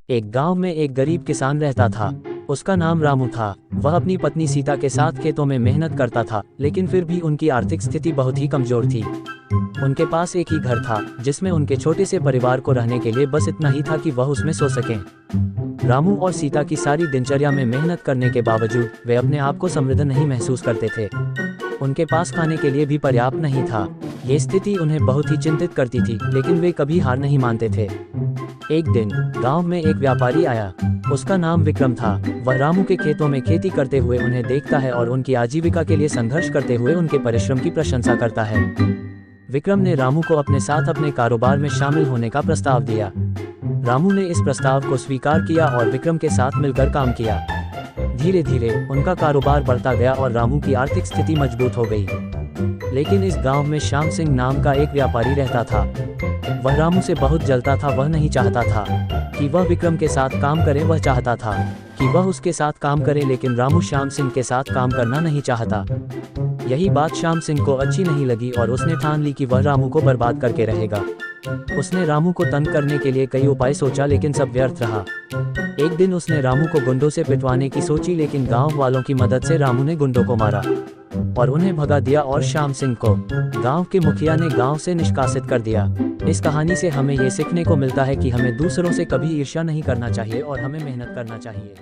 एक गांव में एक गरीब किसान रहता था। उसका नाम रामू था। वह अपनी पत्नी सीता के साथ खेतों में मेहनत करता था, लेकिन फिर भी उनकी आर्थिक स्थिति बहुत ही कमजोर थी। उनके पास एक ही घर था, जिसमें उनके छोटे से परिवार को रहने के लिए बस इतना ही था कि वह उसमें सो सकें। रामू और सीता की सारी दिनचर्या में मेहनत करने के बावजूद वे अपने आप को समृद्ध नहीं महसूस करते थे। उनके पास खाने के लिए भी पर्याप्त नहीं था। ये स्थिति उन्हें बहुत ही चिंतित करती थी, लेकिन वे कभी हार नहीं मानते थे। एक दिन गांव में एक व्यापारी आया। उसका नाम विक्रम था। वह रामू के खेतों में खेती करते हुए उन्हें देखता है और उनकी आजीविका के लिए संघर्ष करते हुए उनके परिश्रम की प्रशंसा करता है। विक्रम ने रामू को अपने साथ अपने कारोबार में शामिल होने का प्रस्ताव दिया। रामू ने इस प्रस्ताव को स्वीकार किया और विक्रम के साथ मिलकर काम किया। धीरे धीरे उनका कारोबार बढ़ता गया और रामू की आर्थिक स्थिति मजबूत हो गई। लेकिन इस गांव में श्याम सिंह नाम का एक व्यापारी रहता था। वह रामू से बहुत जलता था। वह नहीं चाहता था कि वह विक्रम के साथ काम करे। वह चाहता था कि वह उसके साथ काम करे, लेकिन रामू श्याम सिंह के साथ काम करना नहीं चाहता। यही बात श्याम सिंह को अच्छी नहीं लगी और उसने ठान ली कि वह रामू को बर्बाद करके रहेगा। उसने रामू को तंग करने के लिए कई उपाय सोचा, लेकिन सब व्यर्थ रहा। एक दिन उसने रामू को गुंडों से पिटवाने की सोची, लेकिन गांव वालों की मदद से रामू ने गुंडों को मारा और उन्हें भगा दिया और श्याम सिंह को गांव के मुखिया ने गांव से निष्कासित कर दिया। इस कहानी से हमें ये सीखने को मिलता है कि हमें दूसरों से कभी ईर्ष्या नहीं करना चाहिए और हमें मेहनत करना चाहिए।